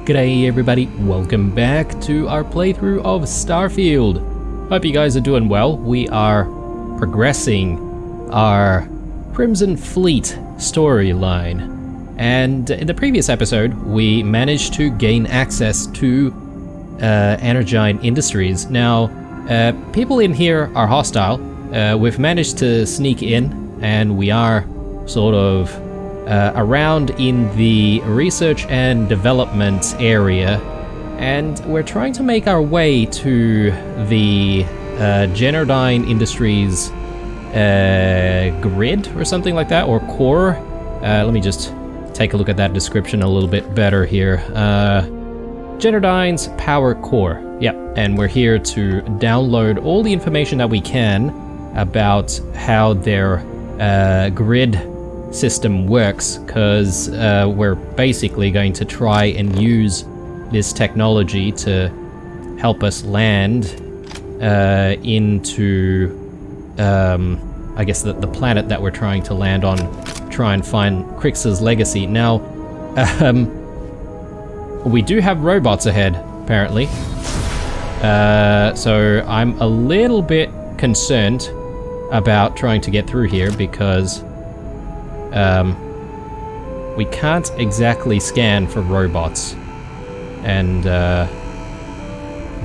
G'day everybody, welcome back to our playthrough of Starfield. Hope you guys are doing well. We are progressing our Crimson Fleet storyline. And in the previous episode, we managed to gain access to Energine Industries. Now, people in here are hostile. We've managed to sneak in, and we are sort of around in the research and development area, and we're trying to make our way to the Energine Industries grid or something like that, or core. Let me just take a look at that description a little bit better here. Energine's power core. Yep, and we're here to download all the information that we can about how their grid system works, because we're basically going to try and use this technology to help us land into I guess the planet that we're trying to land on, try and find Crix's legacy. Now we do have robots ahead apparently, so I'm a little bit concerned about trying to get through here, because we can't exactly scan for robots, and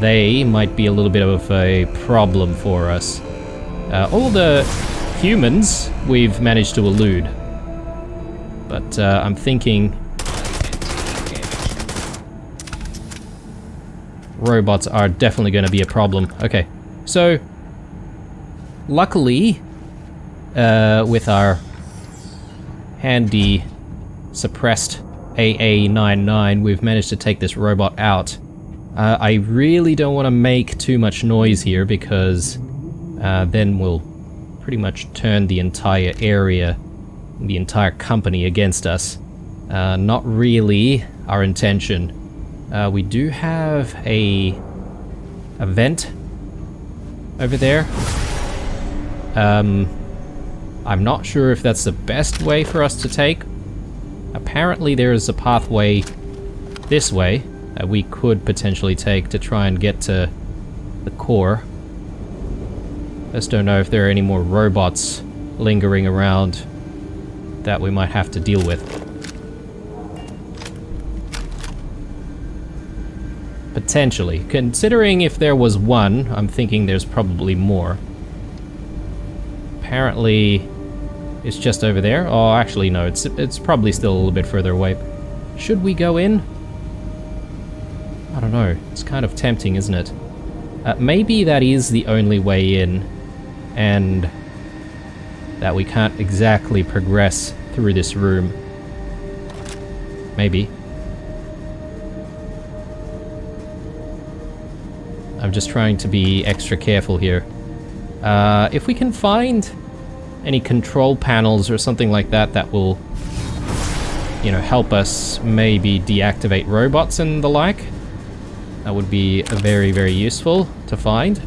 they might be a little bit of a problem for us. All the humans we've managed to elude, but I'm thinking robots are definitely going to be a problem. Okay, so luckily with our handy suppressed AA-99, we've managed to take this robot out. I really don't want to make too much noise here, because then we'll pretty much turn the entire area, the entire company against us. Not really our intention. We do have a vent over there. I'm not sure if that's the best way for us to take. Apparently there is a pathway this way that we could potentially take to try and get to the core. Just don't know if there are any more robots lingering around that we might have to deal with. Potentially. Considering if there was one, I'm thinking there's probably more. Apparently it's just over there. Oh, actually no, it's probably still a little bit further away. Should we go in? I don't know. It's kind of tempting, isn't it? Maybe that is the only way in, and that we can't exactly progress through this room. Maybe. I'm just trying to be extra careful here. If we can find any control panels or something like that that will, you know, help us maybe deactivate robots and the like, that would be very, very useful to find.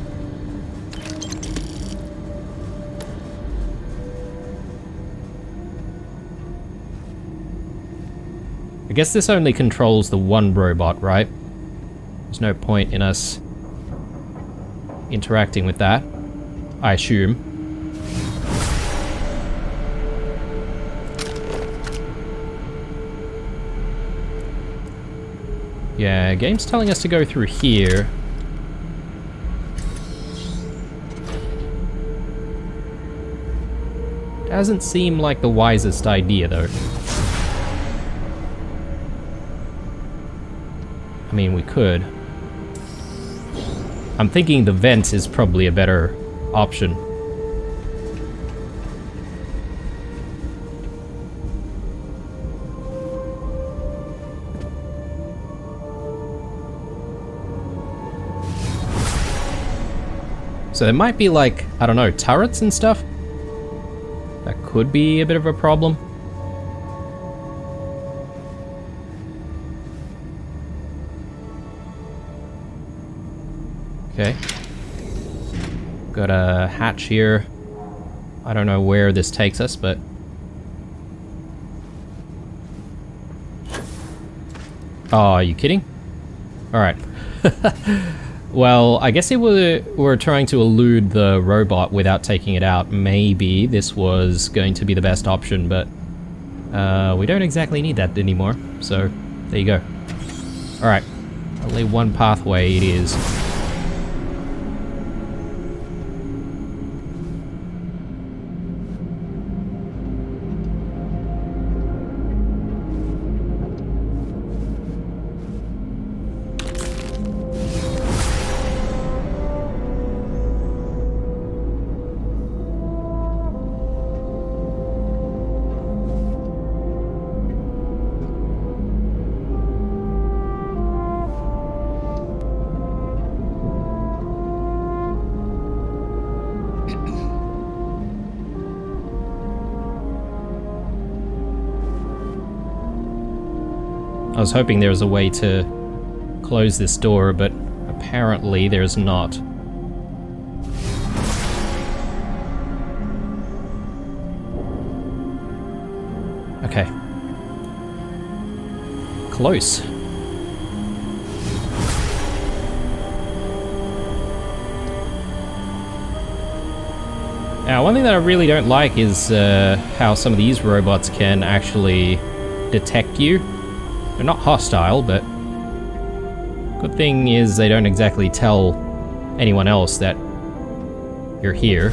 I guess this only controls the one robot, right? There's no point in us interacting with that, I assume. Yeah, game's telling us to go through here. Doesn't seem like the wisest idea, though. I mean, we could. I'm thinking the vent is probably a better option. So there might be, like, I don't know, turrets and stuff? That could be a bit of a problem. Okay. Got a hatch here. I don't know where this takes us, but... Oh, are you kidding? Alright. Well, I guess if we're trying to elude the robot without taking it out, maybe this was going to be the best option, but we don't exactly need that anymore, so there you go. Alright, only one pathway it is. I was hoping there was a way to close this door, but apparently there's not. Okay. Close. Now, one thing that I really don't like is how some of these robots can actually detect you. They're not hostile, but good thing is they don't exactly tell anyone else that you're here.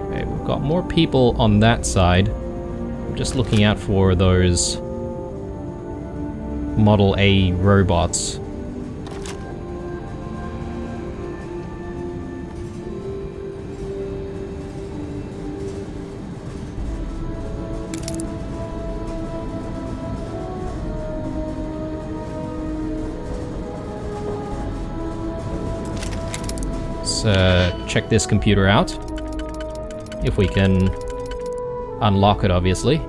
Okay, we've got more people on that side. I'm just looking out for those Model A robots. Check this computer out. If we can unlock it, obviously.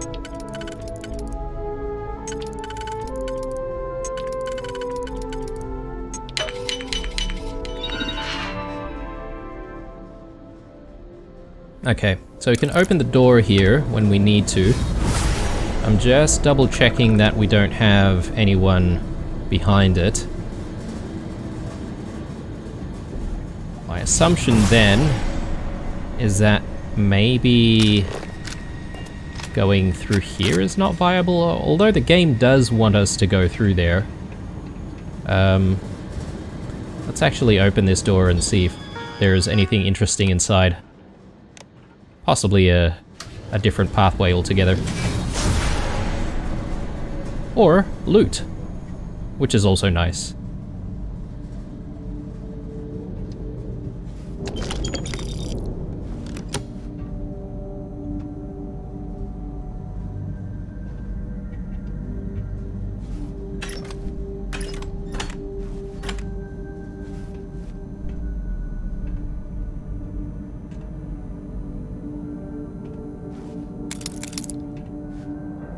Okay, so we can open the door here when we need to. I'm just double checking that we don't have anyone behind it. My assumption then is that maybe going through here is not viable, although the game does want us to go through there. Let's actually open this door and see if there's anything interesting inside. Possibly a different pathway altogether. Or loot, which is also nice.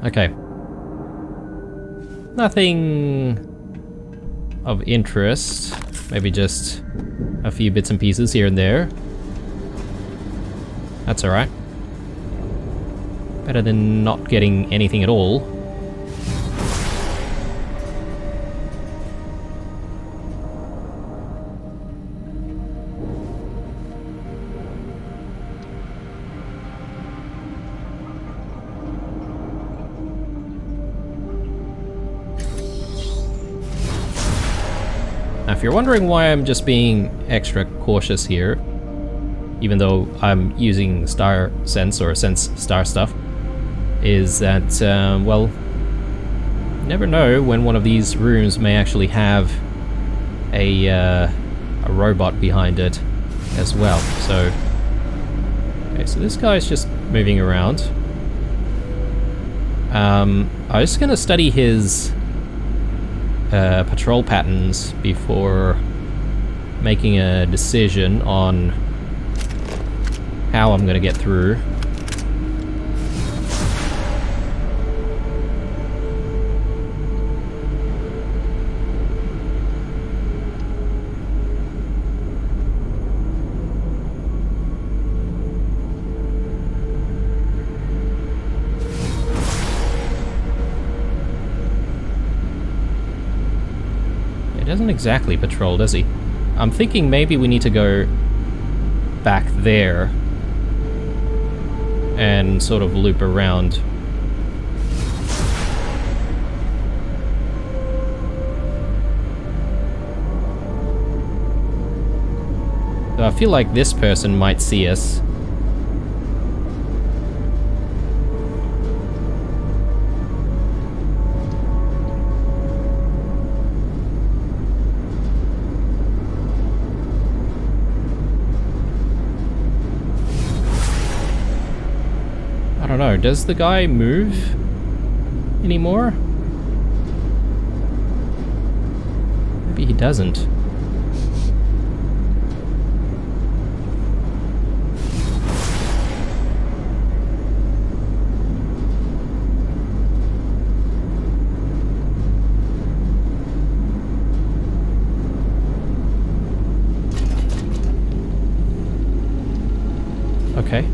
Okay. Nothing of interest. Maybe just a few bits and pieces here and there. That's alright. Better than not getting anything at all. Now, if you're wondering why I'm just being extra cautious here, even though I'm using star sense or sense star stuff, is that, well, you never know when one of these rooms may actually have a robot behind it as well. So, okay, so this guy's just moving around. I was just gonna study his patrol patterns before making a decision on how I'm gonna get through. doesn't exactly patrol, does he? I'm thinking maybe we need to go back there and sort of loop around. So I feel like this person might see us. I don't know, does the guy move anymore? Maybe he doesn't. Okay.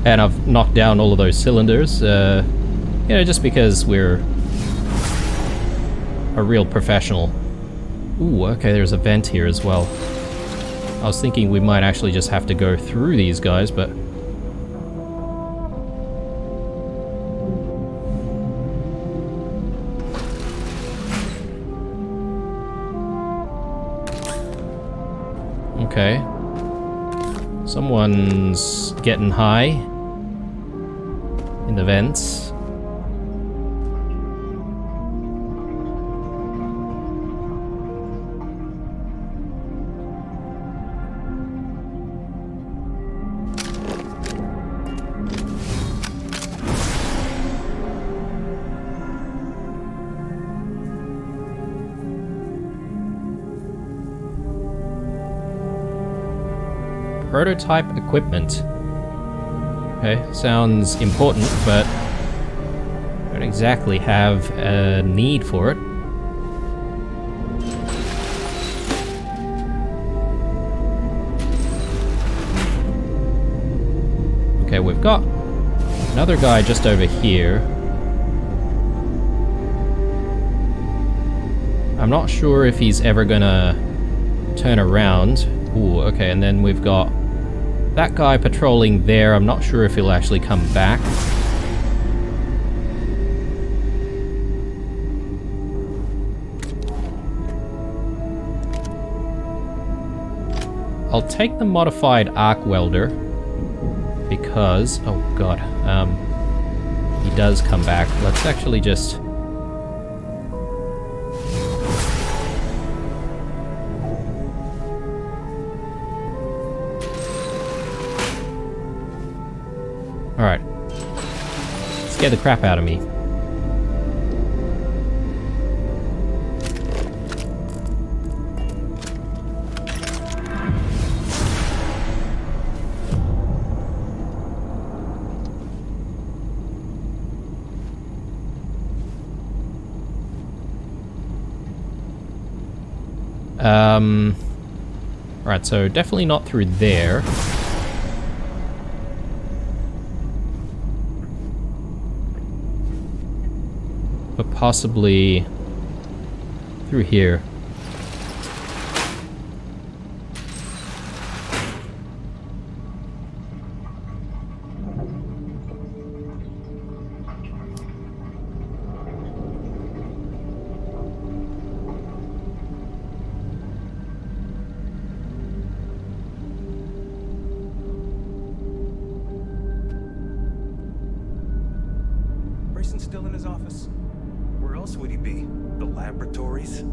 And I've knocked down all of those cylinders, you know, just because we're a real professional. Ooh, okay, there's a vent here as well. I was thinking we might actually just have to go through these guys, but... Okay. Someone's getting high in the vents. Prototype equipment. Okay, sounds important, but I don't exactly have a need for it. Okay, we've got another guy just over here. I'm not sure if he's ever gonna turn around. Ooh, okay, and then we've got that guy patrolling there. I'm not sure if he'll actually come back. I'll take the modified arc welder because, oh god, he does come back. Let's actually just... Alright. Scare the crap out of me. Right, so definitely not through there. But possibly through here. Grayson's still in his office. Where else would he be? The laboratories?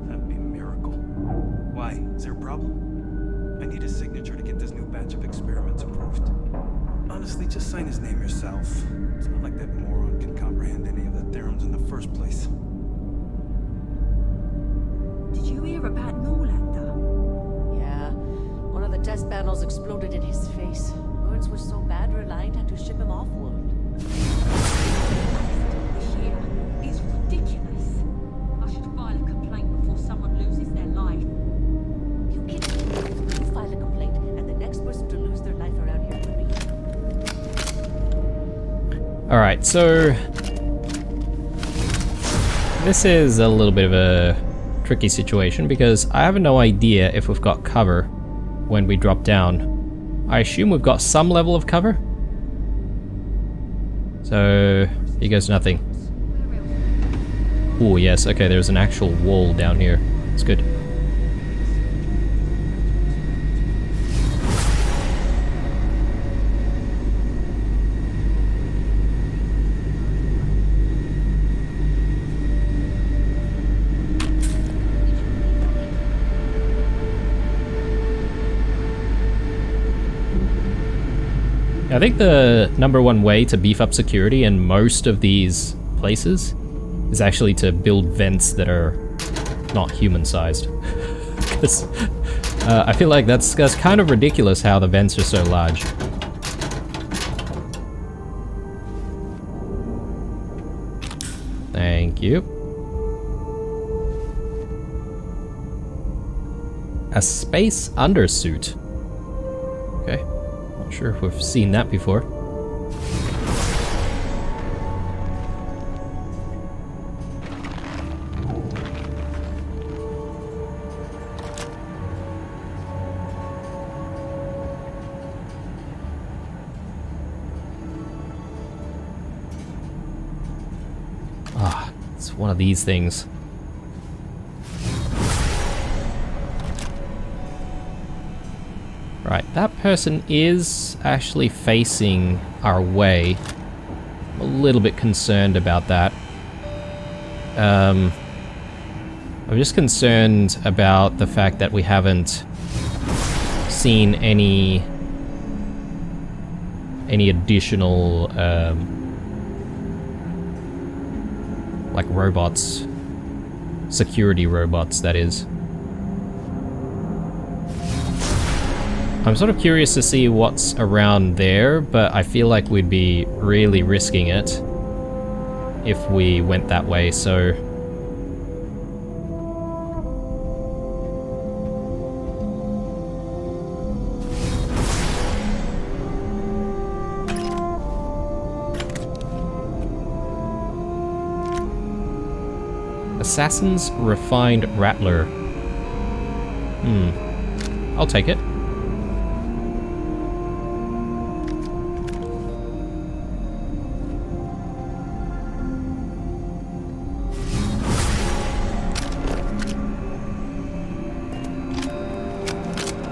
That'd be a miracle. Why? Is there a problem? I need his signature to get this new batch of experiments approved. Honestly, just sign his name yourself. It's not like that moron can comprehend any of the theorems in the first place. Did you hear about Norlander? Yeah. One of the test panels exploded in his face. Burns were so bad, Reliant had to ship him off-world. This year is ridiculous. I should file a complaint before someone loses their life. You kidding me? You file a complaint, and the next person to lose their life around here will be you. Alright, so... this is a little bit of a tricky situation because I have no idea if we've got cover when we drop down. I assume we've got some level of cover. So here goes nothing. Oh yes, okay, there's an actual wall down here. It's good. I think the number one way to beef up security in most of these places is actually to build vents that are not human-sized. Because I feel like that's kind of ridiculous how the vents are so large. Thank you. A space undersuit. Okay. Not sure if we've seen that before. Ah, it's one of these things. Right, that person is actually facing our way. I'm a little bit concerned about that. I'm just concerned about the fact that we haven't seen any additional like robots, security robots, that is. I'm sort of curious to see what's around there, but I feel like we'd be really risking it if we went that way, so... Assassin's Refined Rattler. I'll take it.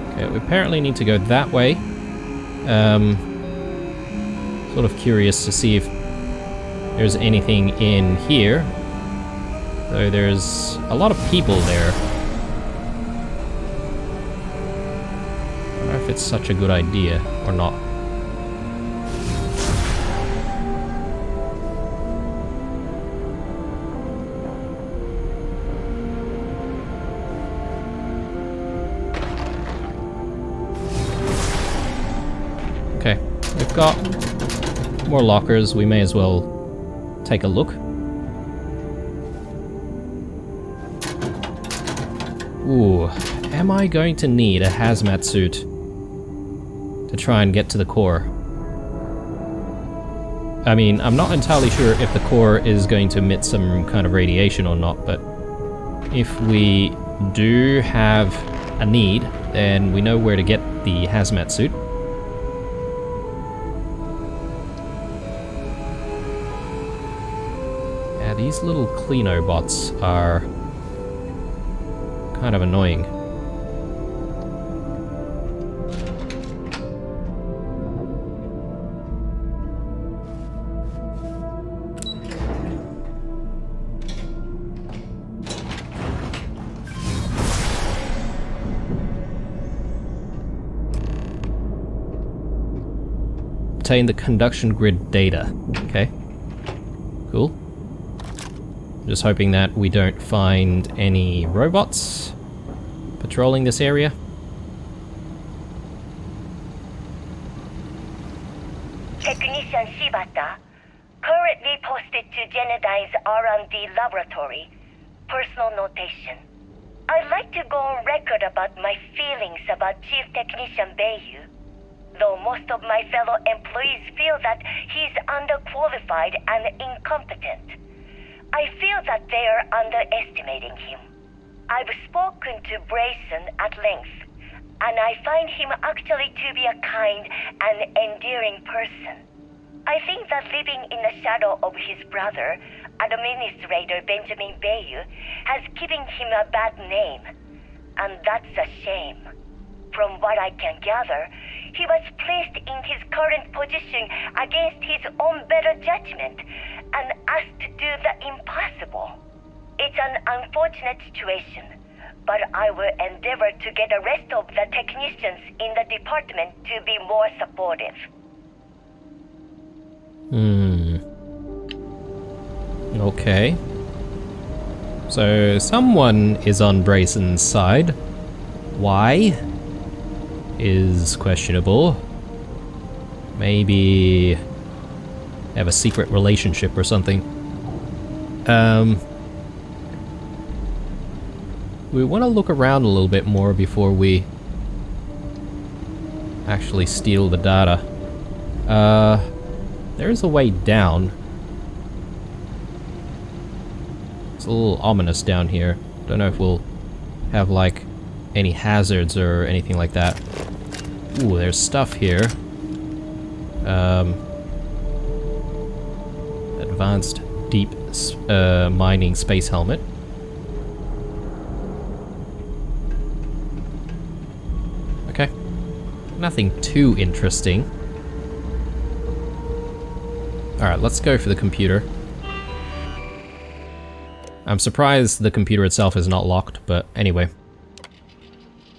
Okay, we apparently need to go that way. Sort of curious to see if there's anything in here. So there's a lot of people there. I don't know if it's such a good idea or not. Okay, we've got more lockers. We may as well take a look. Ooh, am I going to need a hazmat suit to try and get to the core? I mean, I'm not entirely sure if the core is going to emit some kind of radiation or not, but if we do have a need, then we know where to get the hazmat suit. Yeah, these little Cleano bots are kind of annoying. Obtain the conduction grid data. Okay. Cool. Just hoping that we don't find any robots patrolling this area. Technician Shibata, currently posted to Genedine's R&D laboratory. Personal notation. I'd like to go on record about my feelings about Chief Technician Bayu. Though most of my fellow employees feel that he's underqualified and incompetent, I feel that they are underestimating him. I've spoken to Brayson at length, and I find him actually to be a kind and endearing person. I think that living in the shadow of his brother, Administrator Benjamin Bayu, has given him a bad name, and that's a shame. From what I can gather, he was placed in his current position against his own better judgment and asked to do the impossible. It's an unfortunate situation, but I will endeavor to get the rest of the technicians in the department to be more supportive. Okay. So someone is on Brayson's side. Why? Is questionable. Maybe they have a secret relationship or something. We want to look around a little bit more before we actually steal the data. There's a way down. It's a little ominous down here. Don't know if we'll have like any hazards or anything like that. Ooh, there's stuff here. Advanced deep mining space helmet. Okay. Nothing too interesting. Alright, let's go for the computer. I'm surprised the computer itself is not locked, but anyway.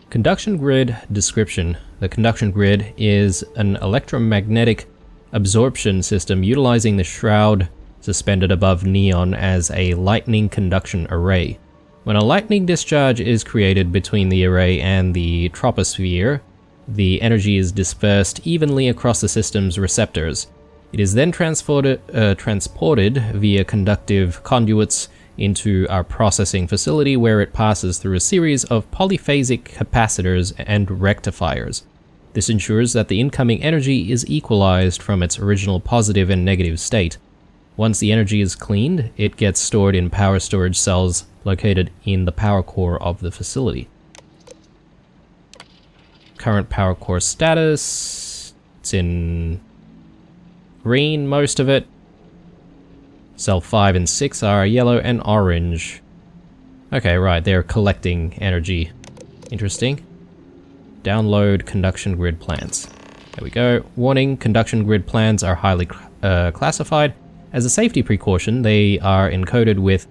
Conduction grid description. The conduction grid is an electromagnetic absorption system utilizing the shroud suspended above Neon as a lightning conduction array. When a lightning discharge is created between the array and the troposphere, the energy is dispersed evenly across the system's receptors. It is then transported via conductive conduits into our processing facility, where it passes through a series of polyphasic capacitors and rectifiers. This ensures that the incoming energy is equalized from its original positive and negative state. Once the energy is cleaned, it gets stored in power storage cells located in the power core of the facility. Current power core status, it's in green, most of it. Cell 5 and 6 are yellow and orange. Okay, right, they're collecting energy. Interesting. Download conduction grid plans. There we go. Warning, conduction grid plans are highly classified. As a safety precaution, they are encoded with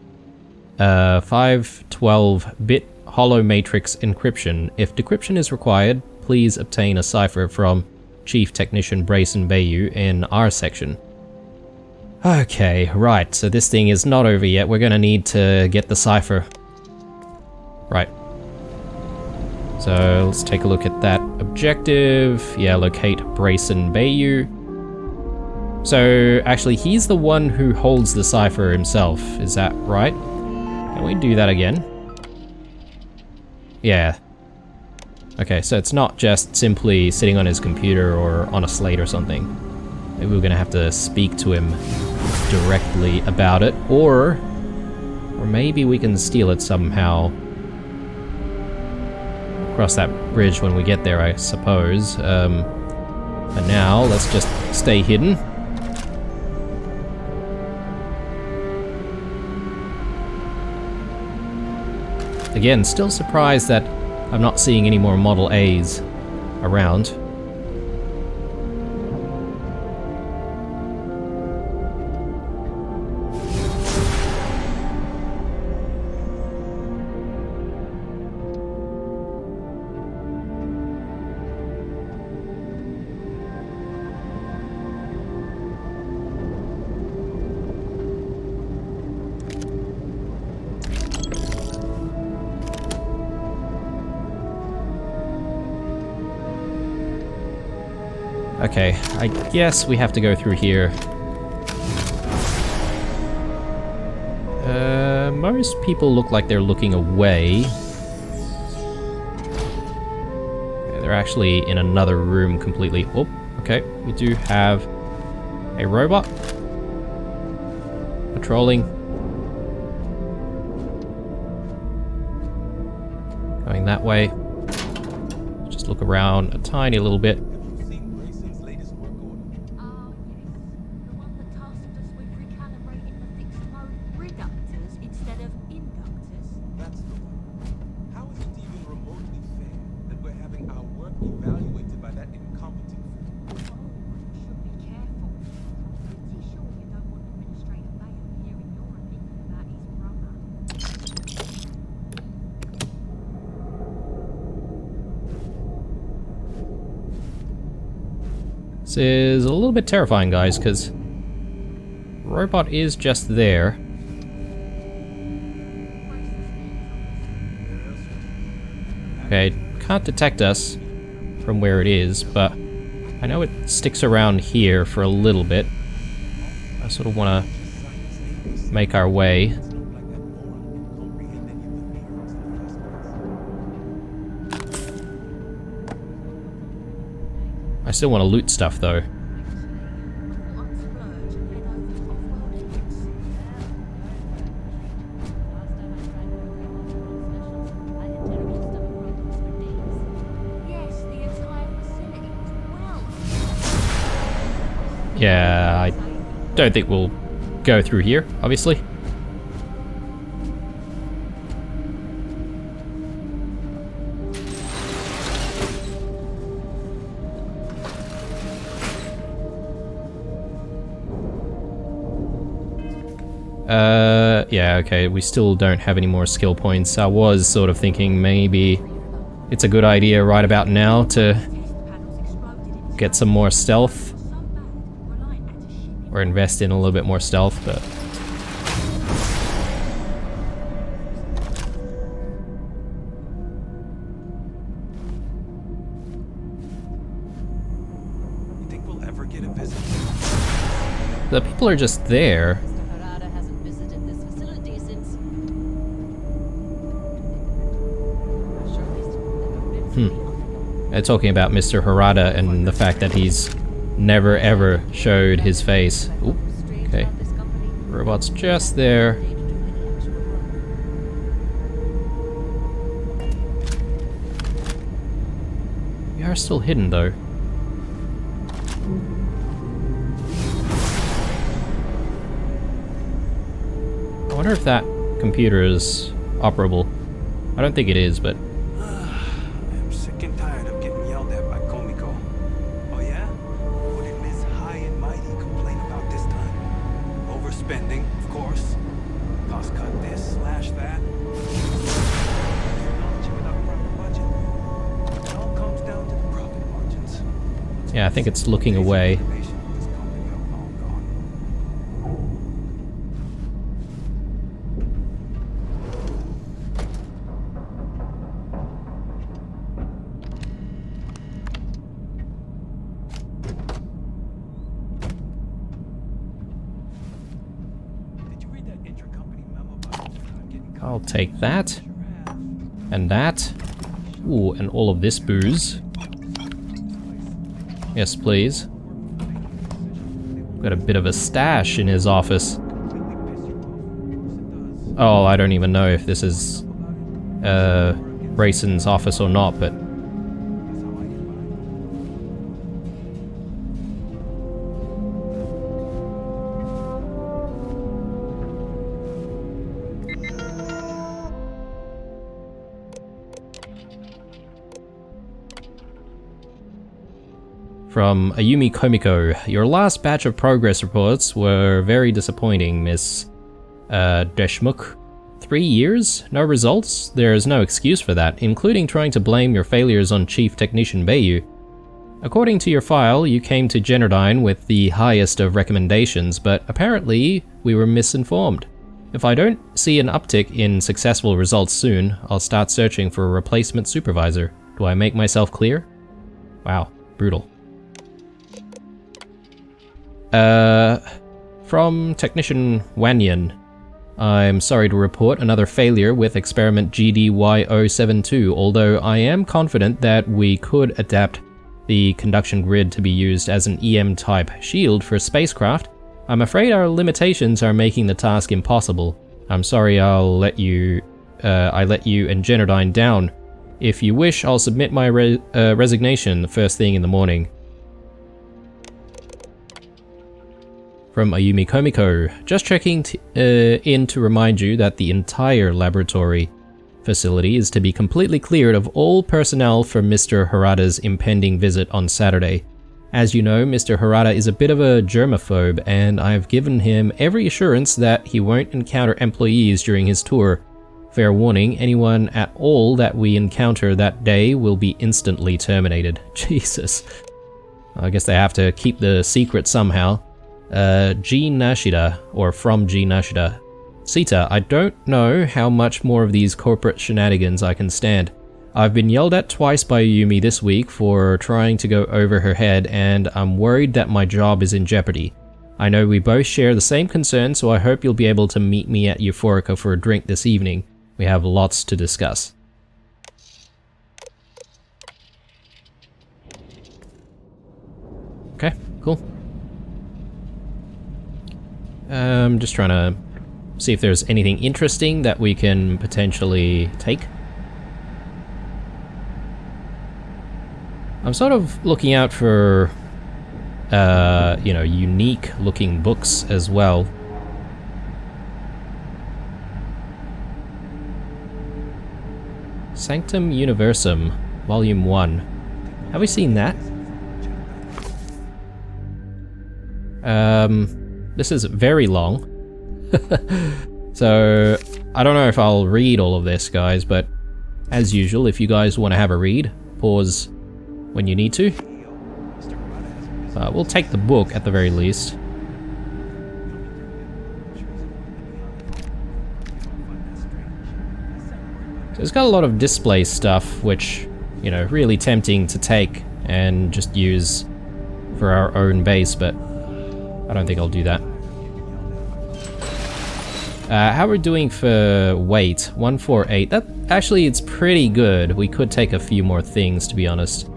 512-bit hollow matrix encryption. If decryption is required, please obtain a cipher from Chief Technician Brayson Bayu in our section. Okay, right, so this thing is not over yet. We're gonna need to get the cipher. Right. So let's take a look at that objective. Yeah, locate Brayson Bayu. So actually, he's the one who holds the cipher himself. Is that right? Can we do that again? Yeah. Okay, so it's not just simply sitting on his computer or on a slate or something. Maybe we're gonna have to speak to him directly about it, or maybe we can steal it somehow. Cross that bridge when we get there, I suppose. But now, let's just stay hidden. Again, still surprised that I'm not seeing any more Model A's around. Okay, I guess we have to go through here. Most people look like they're looking away. Okay, they're actually in another room completely. Oh, okay, we do have a robot patrolling. Going that way. Just look around a tiny little bit. Have you seen Grayson's latest work order? Oh, yes. The one that tasked us with recalibrating the fixed mode reductors instead of inductors. That's the one. How is it even remotely fair that we're having our work evaluated by that incompetent fool? Oh, you should be careful. I'm pretty sure you don't want Administrator Bayu hearing your opinion about his brother. This is a little bit terrifying, guys, because robot is just there. Okay, can't detect us from where it is, but I know it sticks around here for a little bit. I sort of want to make our way. I still want to loot stuff, though. Yeah, I don't think we'll go through here, obviously. Yeah, okay, we still don't have any more skill points. I was sort of thinking maybe it's a good idea right about now to get some more stealth. Or invest in a little bit more stealth, but... You think we'll ever get a visit? The people are just there. Mr. Harada hasn't visited this facility since... They're talking about Mr. Harada and the fact that he's never ever showed his face. Ooh, okay. Robot's just there. We are still hidden, though. I wonder if that computer is operable. I don't think it is, but... I'm sick and tired of getting yelled at by Komiko. Oh yeah? What did Miss High and Mighty complain about this time? Overspending, of course. Cost cut this, slash that. Technology without proper budget. It all comes down to the profit margins. Yeah, I think it's looking away. Information with this company are all gone. Did you read that intra-company memo about getting I'll take that. And that. Ooh, and all of this booze. Yes, please. Got a bit of a stash in his office. Oh, I don't even know if this is Grayson's office or not, but... From Ayumi Komiko, your last batch of progress reports were very disappointing, Miss Deshmukh. 3 years? No results? There is no excuse for that, including trying to blame your failures on Chief Technician Bayu. According to your file, you came to Generdyne with the highest of recommendations, but apparently we were misinformed. If I don't see an uptick in successful results soon, I'll start searching for a replacement supervisor. Do I make myself clear? Wow, brutal. From Technician Wanyan, I'm sorry to report another failure with experiment GDY072, although I am confident that we could adapt the conduction grid to be used as an EM-type shield for spacecraft. I'm afraid our limitations are making the task impossible. I'm sorry I let you and Generdyne down. If you wish, I'll submit my resignation the first thing in the morning. From Ayumi Komiko. Just checking in to remind you that the entire laboratory facility is to be completely cleared of all personnel for Mr. Harada's impending visit on Saturday. As you know, Mr. Harada is a bit of a germaphobe, and I've given him every assurance that he won't encounter employees during his tour. Fair warning, anyone at all that we encounter that day will be instantly terminated. Jesus. I guess they have to keep the secret somehow. G Nashida, or from G Nashida. Sita, I don't know how much more of these corporate shenanigans I can stand. I've been yelled at twice by Yumi this week for trying to go over her head, and I'm worried that my job is in jeopardy. I know we both share the same concern, so I hope you'll be able to meet me at Euphorica for a drink this evening. We have lots to discuss. Okay, cool. Just trying to see if there's anything interesting that we can potentially take. I'm sort of looking out for, you know, unique looking books as well. Sanctum Universum, Volume 1. Have we seen that? This is very long. So, I don't know if I'll read all of this, guys, but as usual, if you guys want to have a read, pause when you need to. We'll take the book at the very least. So it's got a lot of display stuff, which, you know, really tempting to take and just use for our own base, but I don't think I'll do that. How are we doing for weight? 148. That actually, it's pretty good. We could take a few more things, to be honest.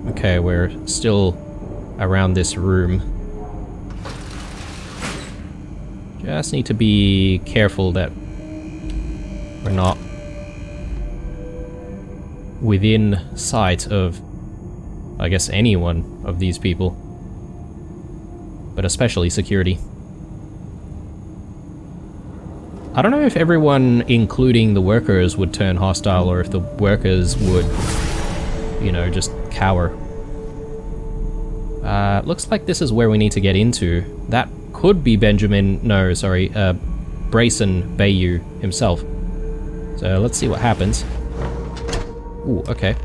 Okay, we're still around this room. Just need to be careful that we're not within sight of, I guess, any one of these people. But especially security. I don't know if everyone, including the workers, would turn hostile, or if the workers would, you know, just cower. Looks like this is where we need to get into. That could be Brayson Bayu himself. So let's see what happens. Ooh, okay.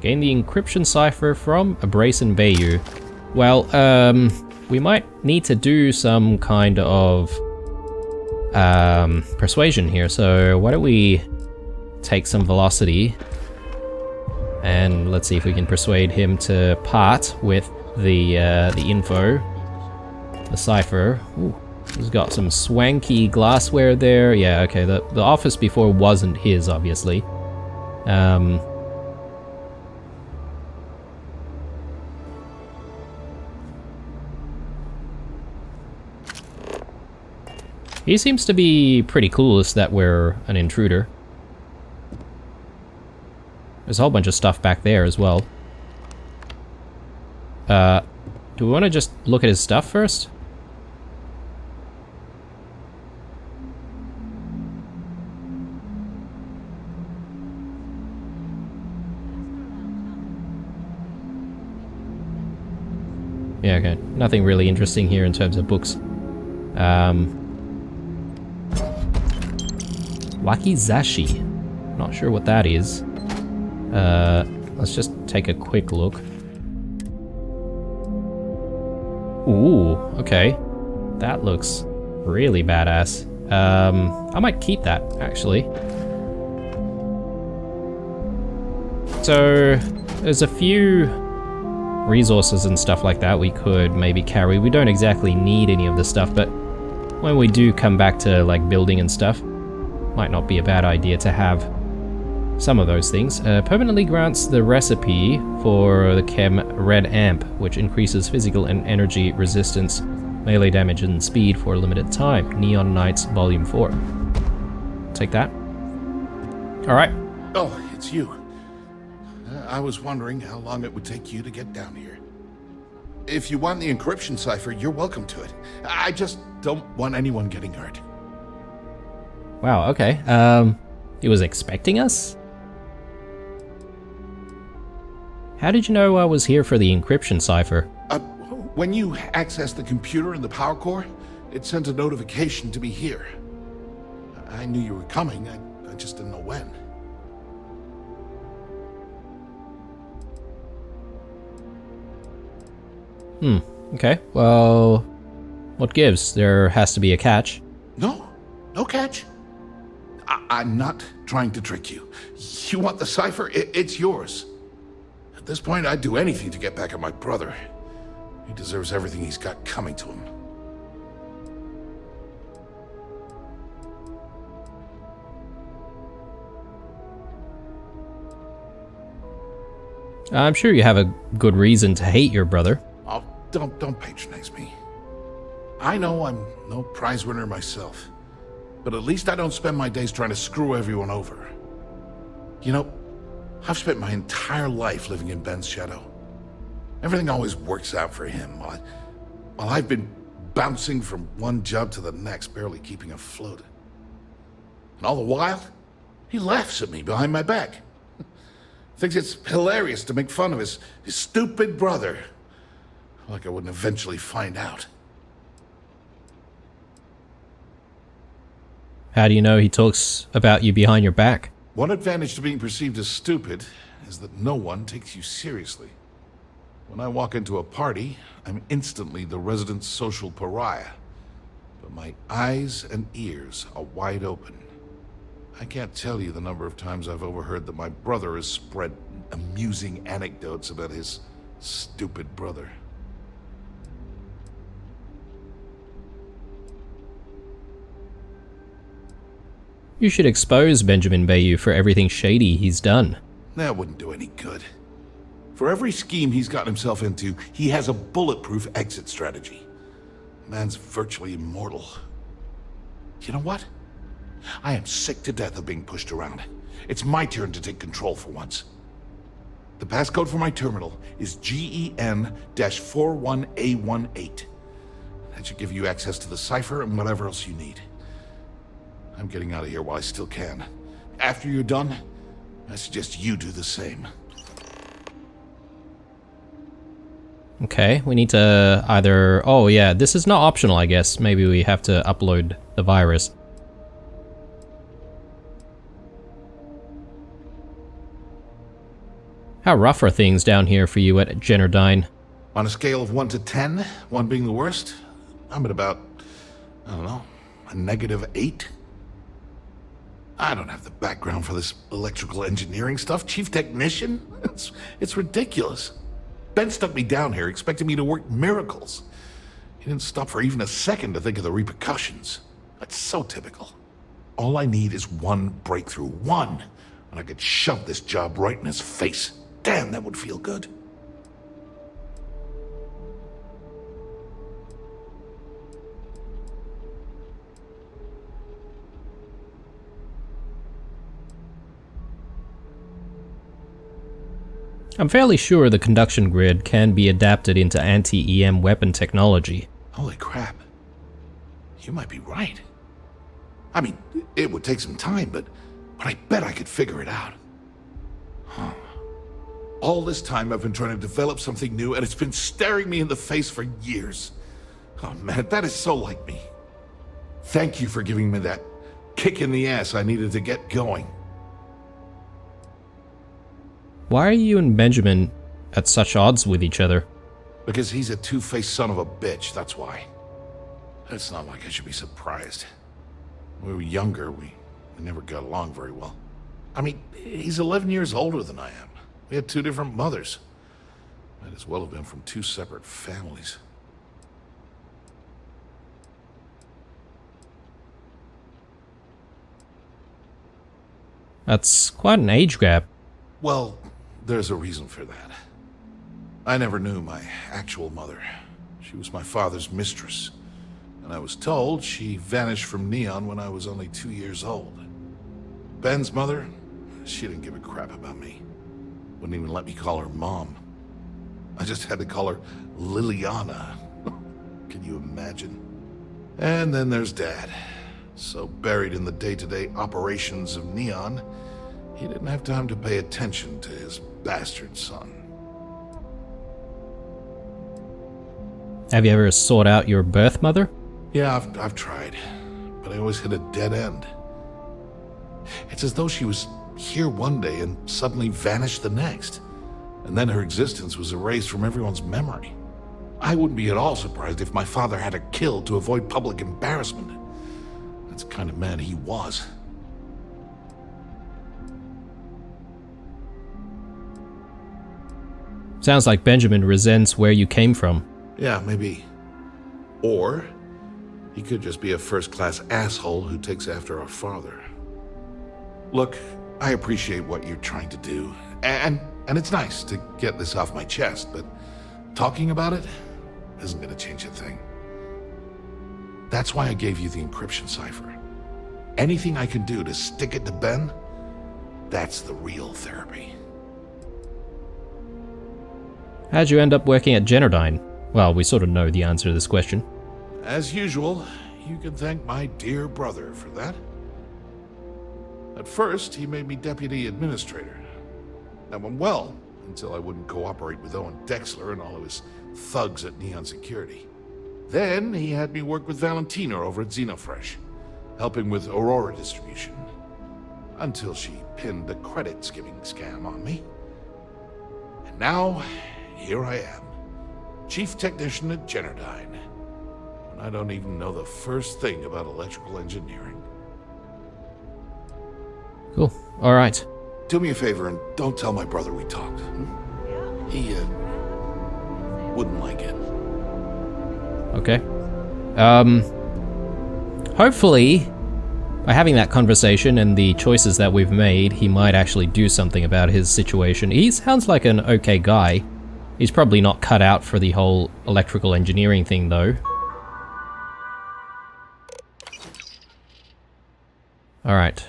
Gain the encryption cipher from Brayson Bayu. Well, we might need to do some kind of persuasion here, so why don't we take some velocity and let's see if we can persuade him to part with the info, the cipher. Ooh, he's got some swanky glassware there. Yeah, okay, the office before wasn't his, obviously. He seems to be pretty clueless that we're an intruder. There's a whole bunch of stuff back there as well. Do we want to just look at his stuff first? Yeah, okay. Nothing really interesting here in terms of books. Wakizashi. Not sure what that is. Let's just take a quick look. Ooh, okay. That looks really badass. I might keep that, actually. So, there's a few resources and stuff like that we could maybe carry. We don't exactly need any of this stuff, but when we do come back to like building and stuff, might not be a bad idea to have some of those things. Permanently grants the recipe for the chem red amp, which increases physical and energy resistance, melee damage and speed for a limited time. Neon Knights Volume 4. Take that. Alright. Oh, it's you. I was wondering how long it would take you to get down here. If you want the encryption cipher, you're welcome to it. I just don't want anyone getting hurt. Wow, okay. He was expecting us? How did you know I was here for the encryption cipher? When you accessed the computer in the power core, it sent a notification to me here. I knew you were coming, I just didn't know when. Okay. Well, what gives? There has to be a catch. No catch. I'm not trying to trick you. You want the cipher? It's yours. At this point, I'd do anything to get back at my brother. He deserves everything he's got coming to him. I'm sure you have a good reason to hate your brother. Oh, don't patronize me. I know I'm no prize winner myself, but at least I don't spend my days trying to screw everyone over. You know, I've spent my entire life living in Ben's shadow. Everything always works out for him, while I've been bouncing from one job to the next, barely keeping afloat. And all the while, he laughs at me behind my back. Thinks it's hilarious to make fun of his stupid brother. Like I wouldn't eventually find out. How do you know he talks about you behind your back? One advantage to being perceived as stupid is that no one takes you seriously. When I walk into a party, I'm instantly the resident social pariah. But my eyes and ears are wide open. I can't tell you the number of times I've overheard that my brother has spread amusing anecdotes about his stupid brother. You should expose Benjamin Bayu for everything shady he's done. That wouldn't do any good. For every scheme he's gotten himself into, he has a bulletproof exit strategy. Man's virtually immortal. You know what? I am sick to death of being pushed around. It's my turn to take control for once. The passcode for my terminal is GEN-41A18. That should give you access to the cipher and whatever else you need. I'm getting out of here while I still can. After you're done, I suggest you do the same. Okay, we need to either... Oh yeah, this is not optional, I guess. Maybe we have to upload the virus. How rough are things down here for you at Generdyne? On a scale of 1 to 10, 1 being the worst, I'm at about, I don't know, a -8. I don't have the background for this electrical engineering stuff. Chief technician? It's ridiculous. Ben stuck me down here expecting me to work miracles. He didn't stop for even a second to think of the repercussions. That's so typical. All I need is one breakthrough. One. And I could shove this job right in his face. Damn, that would feel good. I'm fairly sure the conduction grid can be adapted into anti-EM weapon technology. Holy crap. You might be right. I mean, it would take some time, but I bet I could figure it out. Huh. All this time I've been trying to develop something new, and it's been staring me in the face for years. Oh man, that is so like me. Thank you for giving me that kick in the ass I needed to get going. Why are you and Benjamin at such odds with each other? Because he's a two-faced son of a bitch, that's why. It's not like I should be surprised. When we were younger, we never got along very well. I mean, he's 11 years older than I am. We had 2 different mothers. Might as well have been from two separate families. That's quite an age gap. Well, there's a reason for that. I never knew my actual mother. She was my father's mistress, and I was told she vanished from Neon when I was only 2 years old. Ben's mother, she didn't give a crap about me. Wouldn't even let me call her Mom. I just had to call her Liliana. Can you imagine? And then there's Dad. So buried in the day-to-day operations of Neon, he didn't have time to pay attention to his bastard son. Have you ever sought out your birth mother? Yeah, I've tried, but I always hit a dead end. It's as though she was here one day and suddenly vanished the next, and then her existence was erased from everyone's memory. I wouldn't be at all surprised if my father had her killed to avoid public embarrassment. That's the kind of man he was. Sounds like Benjamin resents where you came from. Yeah, maybe. Or he could just be a first-class asshole who takes after our father. Look, I appreciate what you're trying to do, and it's nice to get this off my chest, but talking about it isn't gonna change a thing. That's why I gave you the encryption cipher. Anything I can do to stick it to Ben, that's the real therapy. How'd you end up working at Genodyne? Well, we sort of know the answer to this question. As usual, you can thank my dear brother for that. At first, he made me deputy administrator. That went well, until I wouldn't cooperate with Owen Dexler and all of his thugs at Neon Security. Then he had me work with Valentina over at Xenofresh, helping with Aurora distribution, until she pinned a credit skimming scam on me. And now, here I am, chief technician at Genodyne, and I don't even know the first thing about electrical engineering. Cool. Alright. Do me a favor and don't tell my brother we talked. He, wouldn't like it. Okay. Hopefully, by having that conversation and the choices that we've made, he might actually do something about his situation. He sounds like an okay guy. He's probably not cut out for the whole electrical engineering thing, though. Alright.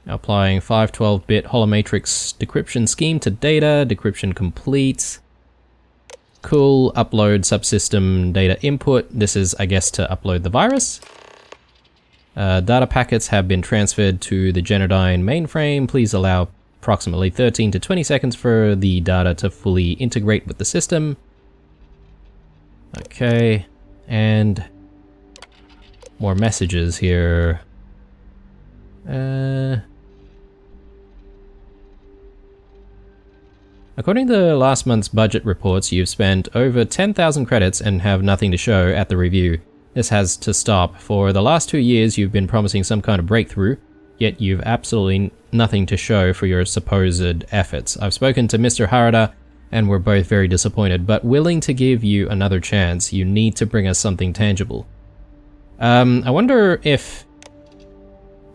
Applying 512-bit holomatrix decryption scheme to data. Decryption complete. Cool. Upload subsystem data input. This is, I guess, to upload the virus. Data packets have been transferred to the Genodyne mainframe. Please allow approximately 13 to 20 seconds for the data to fully integrate with the system. Okay. And more messages here. According to last month's budget reports, you've spent over 10,000 credits and have nothing to show at the review. This has to stop. For the last 2 years, you've been promising some kind of breakthrough, yet you've absolutely nothing to show for your supposed efforts. I've spoken to Mr. Harada, and we're both very disappointed, but willing to give you another chance. You need to bring us something tangible. I wonder if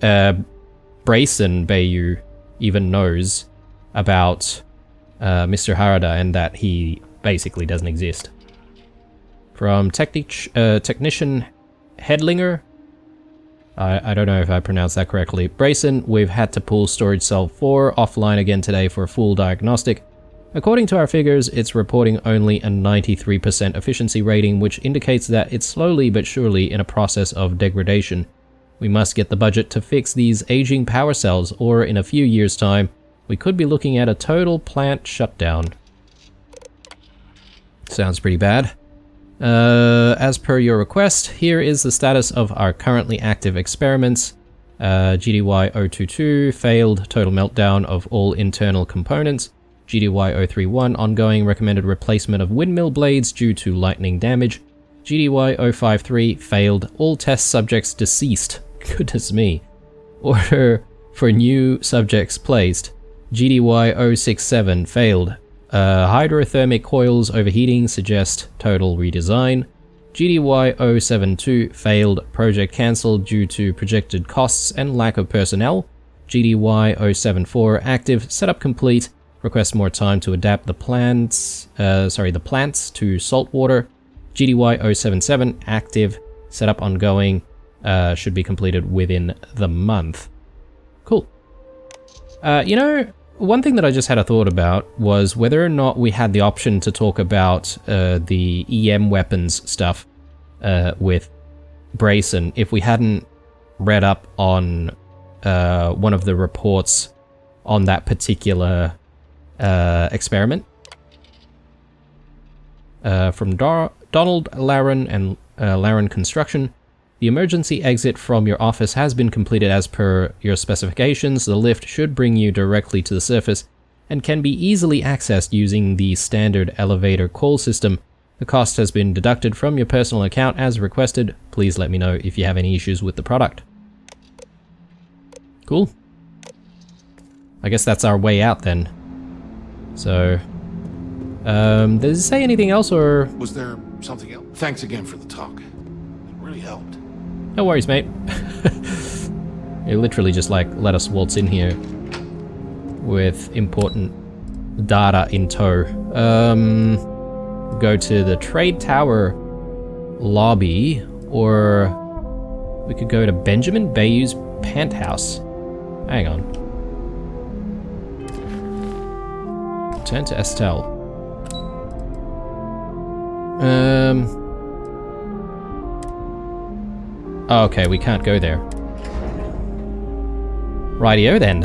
Brayson Bayu even knows about Mr. Harada and that he basically doesn't exist. From Technician Headlinger. I don't know if I pronounced that correctly. Brayson, we've had to pull storage cell 4 offline again today for a full diagnostic. According to our figures, it's reporting only a 93% efficiency rating, which indicates that it's slowly but surely in a process of degradation. We must get the budget to fix these aging power cells, or in a few years' time, we could be looking at a total plant shutdown. Sounds pretty bad. As per your request, here is the status of our currently active experiments. GDY-022 failed, total meltdown of all internal components. GDY-031 ongoing recommended replacement of windmill blades due to lightning damage. GDY-053 failed, all test subjects deceased. Goodness me. Order for new subjects placed. GDY-067 failed. Hydrothermic coils overheating suggest total redesign. GDY 072 failed, project cancelled due to projected costs and lack of personnel. GDY 074 active, setup complete, request more time to adapt the plants to salt water. GDY 077 active, setup ongoing, should be completed within the month. Cool. You know, one thing that I just had a thought about was whether or not we had the option to talk about the EM weapons stuff with Brayson if we hadn't read up on one of the reports on that particular experiment. From Donald Laren and Laren Construction. The emergency exit from your office has been completed as per your specifications. The lift should bring you directly to the surface and can be easily accessed using the standard elevator call system. The cost has been deducted from your personal account as requested. Please let me know if you have any issues with the product. Cool. I guess that's our way out then. So, does it say anything else or? Was there something else? Thanks again for the talk. It really helped. No worries, mate. You literally just like let us waltz in here with important data in tow. Go to the trade tower lobby, or we could go to Benjamin Bayu's penthouse. Hang on. Turn to Estelle. Oh, okay, we can't go there. Rightio then.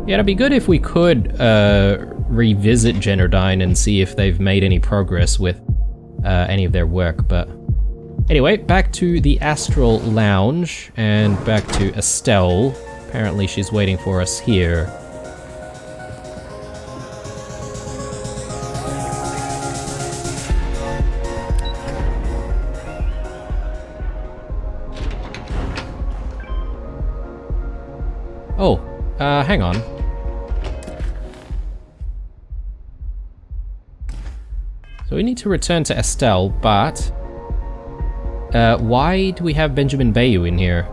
Yeah, it'd be good if we could revisit Generdyne and see if they've made any progress with any of their work, but anyway, back to the Astral Lounge and back to Estelle. Apparently she's waiting for us here. Oh, hang on. So we need to return to Estelle, but why do we have Benjamin Bayu in here?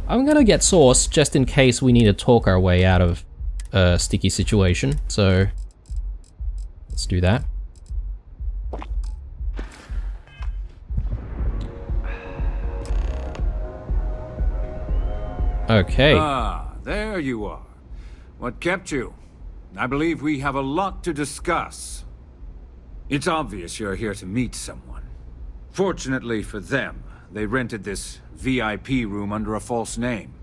I'm gonna get Source just in case we need to talk our way out of a sticky situation, so let's do that. Okay. Ah, there you are. What kept you? I believe we have a lot to discuss. It's obvious you're here to meet someone. Fortunately for them, they rented this VIP room under a false name.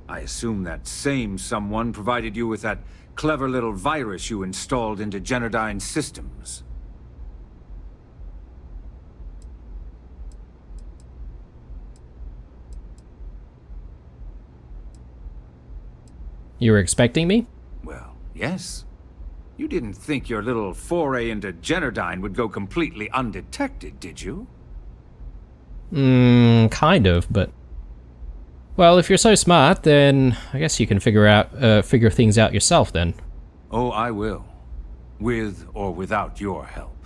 I assume that same someone provided you with that clever little virus you installed into Generdyne's systems. You were expecting me? Well, yes. You didn't think your little foray into Generdyne would go completely undetected, did you? Kind of, but... Well, if you're so smart, then I guess you can figure things out yourself then. Oh, I will. With or without your help.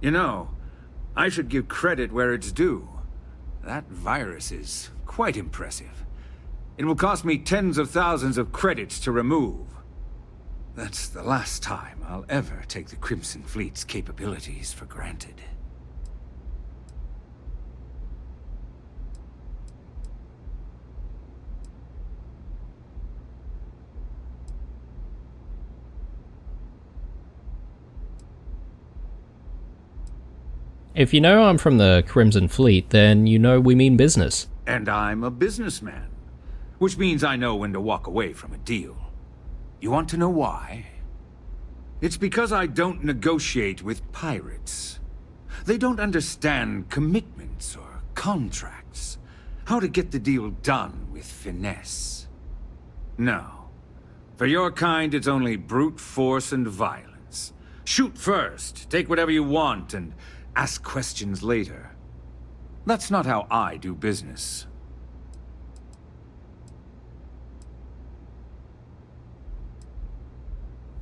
You know, I should give credit where it's due. That virus is quite impressive. It will cost me tens of thousands of credits to remove. That's the last time I'll ever take the Crimson Fleet's capabilities for granted. If you know I'm from the Crimson Fleet, then you know we mean business. And I'm a businessman, which means I know when to walk away from a deal. You want to know why? It's because I don't negotiate with pirates. They don't understand commitments or contracts, how to get the deal done with finesse. No. For your kind, it's only brute force and violence. Shoot first, take whatever you want, and ask questions later. That's not how I do business.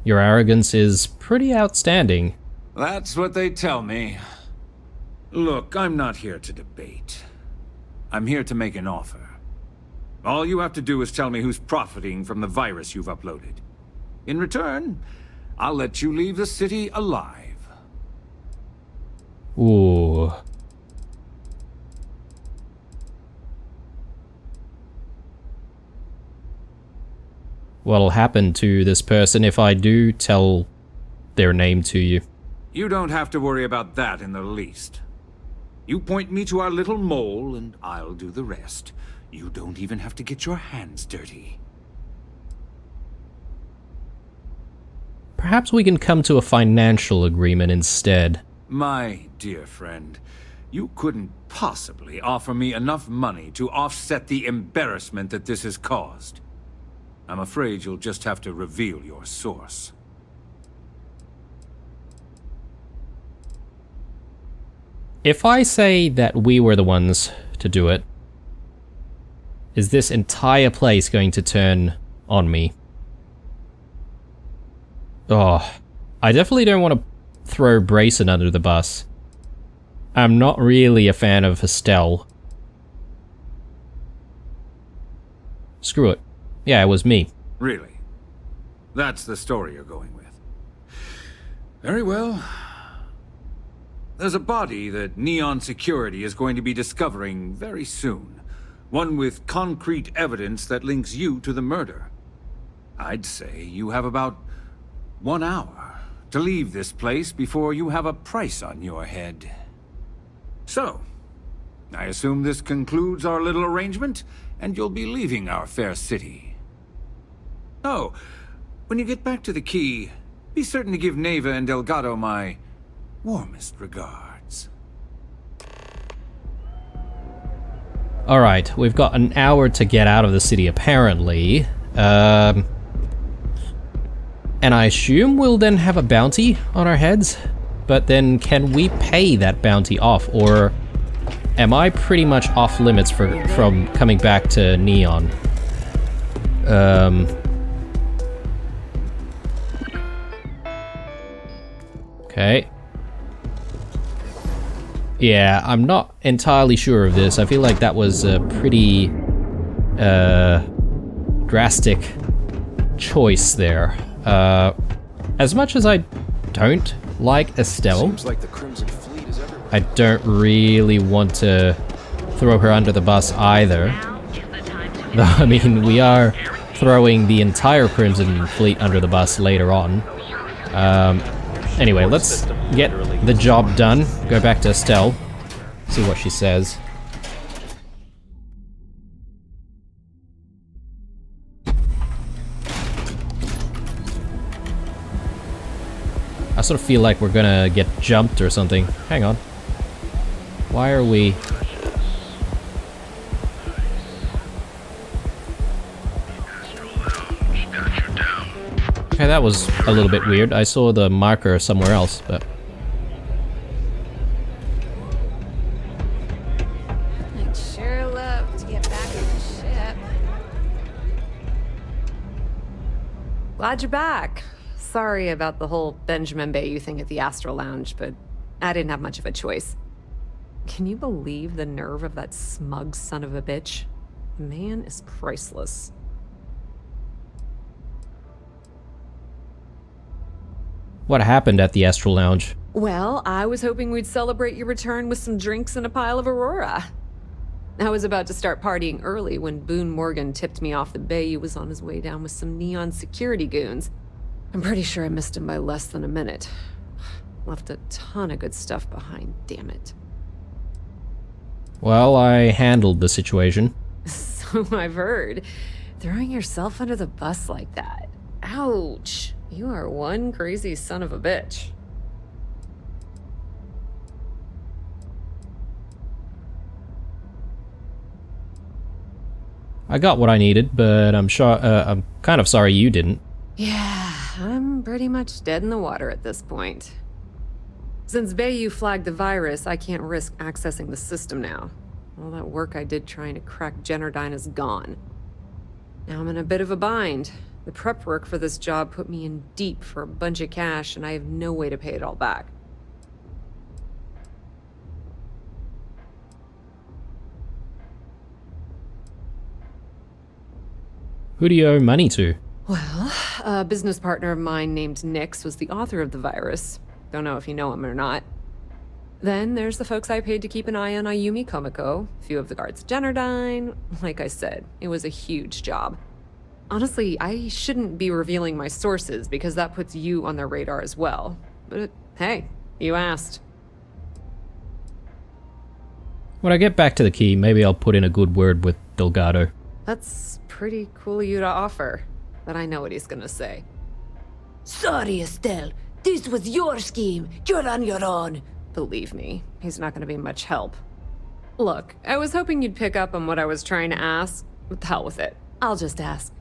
Your arrogance is pretty outstanding. That's what they tell me. Look, I'm not here to debate. I'm here to make an offer. All you have to do is tell me who's profiting from the virus you've uploaded. In return, I'll let you leave the city alive. Ooh. What'll happen to this person if I do tell their name to you? You don't have to worry about that in the least. You point me to our little mole, and I'll do the rest. You don't even have to get your hands dirty. Perhaps we can come to a financial agreement instead. My dear friend, you couldn't possibly offer me enough money to offset the embarrassment that this has caused. I'm afraid you'll just have to reveal your source. If I say that we were the ones to do it, is this entire place going to turn on me? Oh, I definitely don't want to throw Brayson under the bus. I'm not really a fan of Estelle. Screw it. Yeah, it was me. Really? That's the story you're going with. Very well. There's a body that Neon Security is going to be discovering very soon. One with concrete evidence that links you to the murder. I'd say you have about 1 hour to leave this place before you have a price on your head. So, I assume this concludes our little arrangement, and you'll be leaving our fair city. Oh, when you get back to the key, be certain to give Neva and Delgado my warmest regards. Alright, we've got an hour to get out of the city apparently. And I assume we'll then have a bounty on our heads? But then can we pay that bounty off, or am I pretty much off limits from coming back to Neon? Okay. Yeah, I'm not entirely sure of this. I feel like that was a pretty drastic choice there. As much as I don't like Estelle, Seems like the Crimson Fleet is everywhere. I don't really want to throw her under the bus either. Though, I mean, we are throwing the entire Crimson Fleet under the bus later on. Anyway, let's get the job done. Go back to Estelle. See what she says. I sort of feel like we're gonna get jumped or something. Hang on. Why are we... Okay, that was a little bit weird. I saw the marker somewhere else, but... I'd sure love to get back on the ship. Glad you're back. Sorry about the whole Benjamin Bayu thing at the Astral Lounge, but I didn't have much of a choice. Can you believe the nerve of that smug son of a bitch? The man is priceless. What happened at the Astral Lounge? Well, I was hoping we'd celebrate your return with some drinks and a pile of Aurora. I was about to start partying early when Boone Morgan tipped me off that Bayu was on his way down with some Neon Security goons. I'm pretty sure I missed him by less than a minute. Left a ton of good stuff behind, damn it. Well, I handled the situation. So I've heard. Throwing yourself under the bus like that. Ouch. You are one crazy son of a bitch. I got what I needed, but I'm kind of sorry you didn't. Yeah, I'm pretty much dead in the water at this point. Since Bayu flagged the virus, I can't risk accessing the system now. All that work I did trying to crack Generdyne is gone. Now I'm in a bit of a bind. The prep work for this job put me in deep for a bunch of cash, and I have no way to pay it all back. Who do you owe money to? Well, a business partner of mine named Nix was the author of the virus. Don't know if you know him or not. Then there's the folks I paid to keep an eye on Ayumi Komiko, a few of the guards at Generdyne. Like I said, it was a huge job. Honestly, I shouldn't be revealing my sources because that puts you on their radar as well. But hey, you asked. When I get back to the key, maybe I'll put in a good word with Delgado. That's pretty cool of you to offer, but I know what he's gonna say. Sorry, Estelle. This was your scheme. You're on your own. Believe me, he's not gonna be much help. Look, I was hoping you'd pick up on what I was trying to ask. What the hell with it? I'll just ask.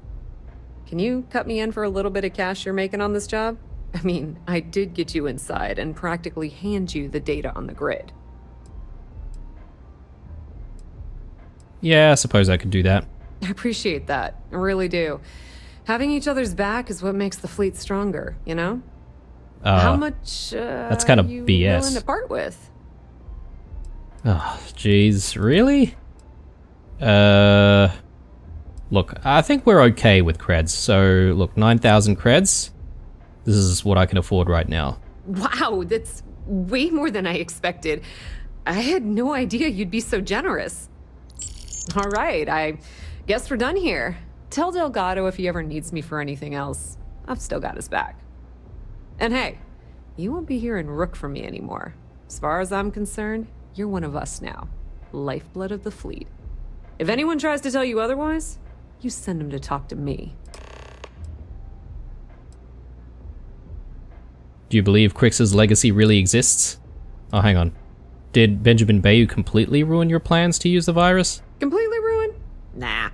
Can you cut me in for a little bit of cash you're making on this job? I mean, I did get you inside and practically hand you the data on the grid. Yeah, I suppose I could do that. I appreciate that. I really do. Having each other's back is what makes the fleet stronger, you know? How much that's kind of you BS. willing to part with? Oh, jeez, really? Look, I think we're okay with creds. So, look, 9,000 creds. This is what I can afford right now. Wow, that's way more than I expected. I had no idea you'd be so generous. All right, I guess we're done here. Tell Delgado if he ever needs me for anything else. I've still got his back. And hey, you won't be hearing Rook from me anymore. As far as I'm concerned, you're one of us now. Lifeblood of the fleet. If anyone tries to tell you otherwise, you send them to talk to me. Do you believe Crix's legacy really exists? Oh, hang on. Did Benjamin Bayu completely ruin your plans to use the virus? Completely ruined? Nah.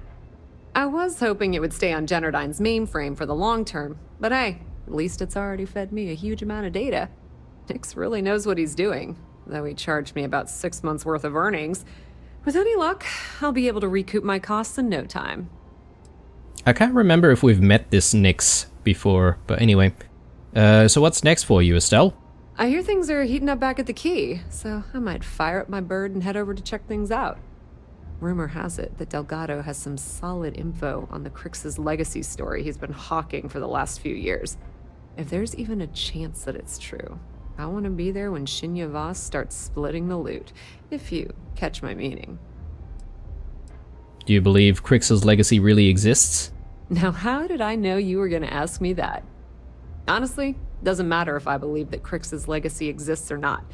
I was hoping it would stay on Generdyne's mainframe for the long term, but hey, at least it's already fed me a huge amount of data. Nix really knows what he's doing, though he charged me about 6 months' worth of earnings. With any luck, I'll be able to recoup my costs in no time. I can't remember if we've met this Nix before, but anyway. So what's next for you, Estelle? I hear things are heating up back at the Key, so I might fire up my bird and head over to check things out. Rumor has it that Delgado has some solid info on the Crix's legacy story he's been hawking for the last few years. If there's even a chance that it's true, I want to be there when Shinya Voss starts splitting the loot, if you catch my meaning. Do you believe Crix's legacy really exists? Now, how did I know you were going to ask me that? Honestly, doesn't matter if I believe that Crix's legacy exists or not.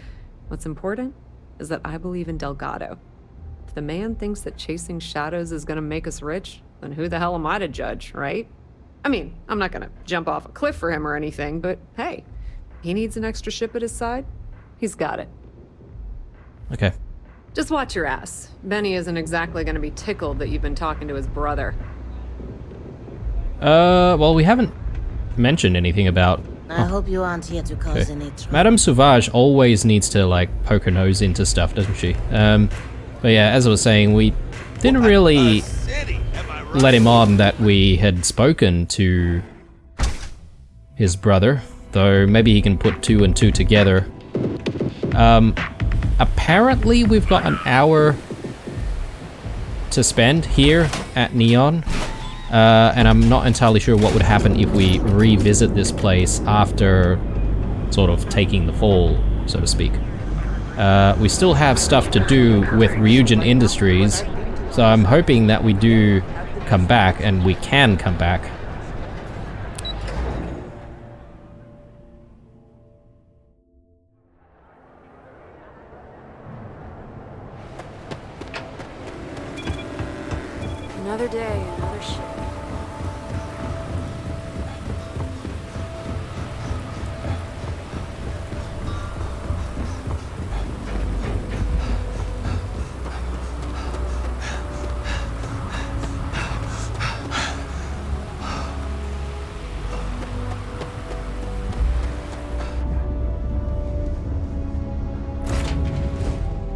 What's important is that I believe in Delgado. If the man thinks that chasing shadows is going to make us rich, then who the hell am I to judge, right? I mean, I'm not going to jump off a cliff for him or anything, but hey, he needs an extra ship at his side. He's got it. Okay. Just watch your ass. Benny isn't exactly going to be tickled that you've been talking to his brother. Well, we haven't mentioned anything about... I hope you aren't here to cause any trouble. Madame Sauvage always needs to, like, poke her nose into stuff, doesn't she? But yeah, as I was saying, we didn't really let him on that we had spoken to his brother, though maybe he can put 2 and 2 together. Apparently we've got an hour to spend here at Neon, and I'm not entirely sure what would happen if we revisit this place after sort of taking the fall, so to speak. We still have stuff to do with Ryujin Industries, so I'm hoping that we do come back, and we can come back. Another day, another ship.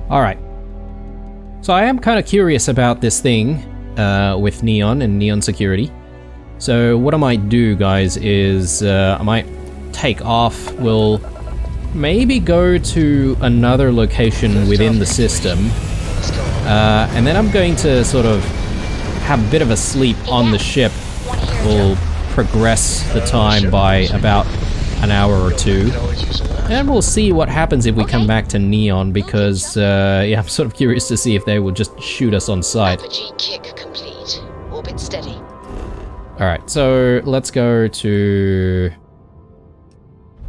Alright. So I am kind of curious about this thing with Neon and Neon Security. So what I might do, guys, is I might take off. We'll maybe go to another location within the system. And then I'm going to sort of have a bit of a sleep on the ship. We'll progress the time by about an hour or two. And we'll see what happens if we come back to Neon, because yeah, I'm sort of curious to see if they will just shoot us on sight. Apogee kick complete. Orbit steady. Alright, so let's go to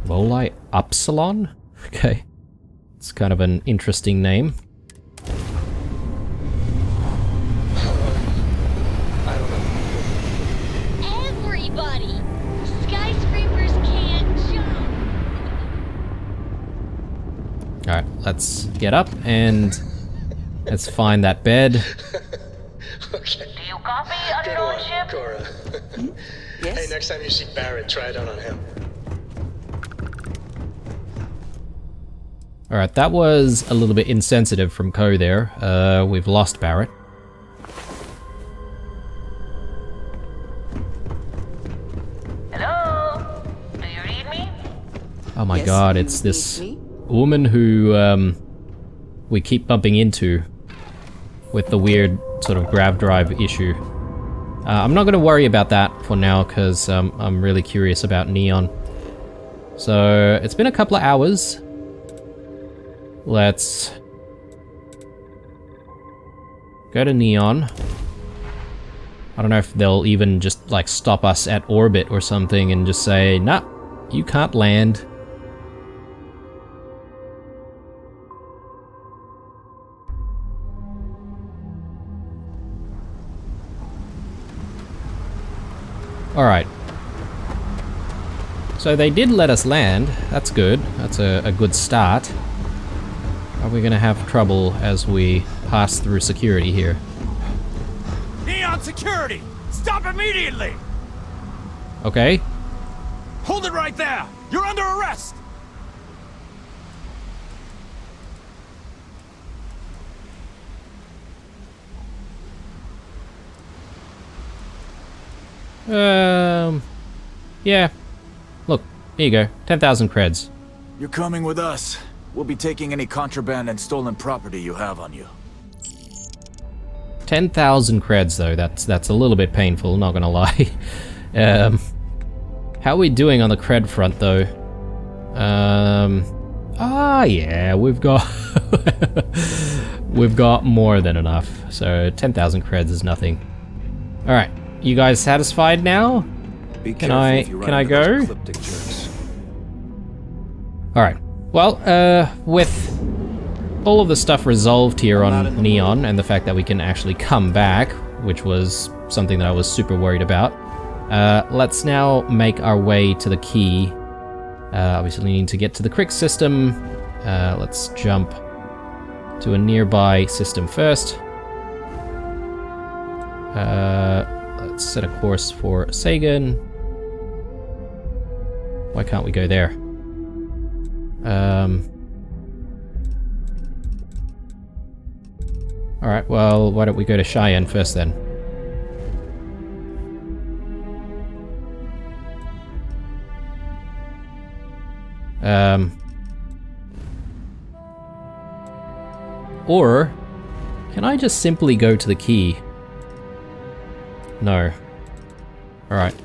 Loli Upsilon? Okay. It's kind of an interesting name. Everybody! Skyscrapers can't jump! Alright, let's get up and let's find that bed. Okay. Do you copy, Good unknown one, ship? Cora. Yes? Hey, next time you see Barrett, try it out on him. Alright, that was a little bit insensitive from Ko there. We've lost Barrett. Hello? Do you read me? Oh my Yes, god, you it's this need me? woman who we keep bumping into with the weird sort of grav drive issue. I'm not going to worry about that for now because I'm really curious about Neon. So it's been a couple of hours. Let's go to Neon. I don't know if they'll even just like stop us at orbit or something and just say, nah, you can't land. Alright. So they did let us land. That's good. That's a good start. Are we gonna have trouble as we pass through security here? Neon security! Stop immediately! Okay. Hold it right there! You're under arrest! Yeah. Look, here you go. 10,000 creds. You're coming with us. We'll be taking any contraband and stolen property you have on you. 10,000 creds though, that's a little bit painful, not gonna lie. How are we doing on the cred front though? Yeah, we've got we've got more than enough. So 10,000 creds is nothing. Alright, you guys satisfied now? Be Can careful I- if you run can I into those go? ecliptic jerks. Alright, well, with all of the stuff resolved here on Neon and the fact that we can actually come back, which was something that I was super worried about, let's now make our way to the key. Obviously we need to get to the Crick system. Let's jump to a nearby system first. Let's set a course for Sagan. Why can't we go there? Alright, well, why don't we go to Cheyenne first then? Or, can I just simply go to the key? No. Alright.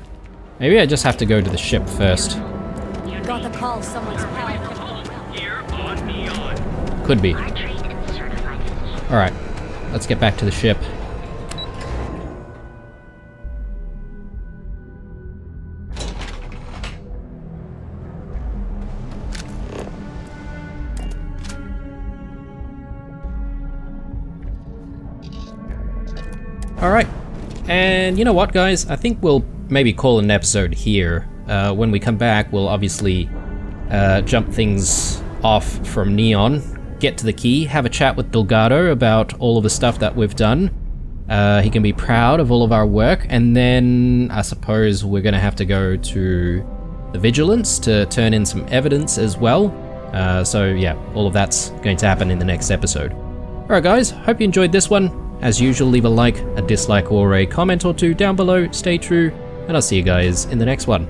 Maybe I just have to go to the ship first. Got the call, someone's power. Could be. Alright. Let's get back to the ship. Alright. And you know what, guys? I think we'll maybe call an episode here. When we come back, we'll obviously jump things off from Neon, get to the key, have a chat with Delgado about all of the stuff that we've done. He can be proud of all of our work, and then I suppose we're going to have to go to the Vigilance to turn in some evidence as well. So yeah, all of that's going to happen in the next episode. Alright guys, hope you enjoyed this one. As usual, leave a like, a dislike, or a comment or two down below. Stay true, and I'll see you guys in the next one.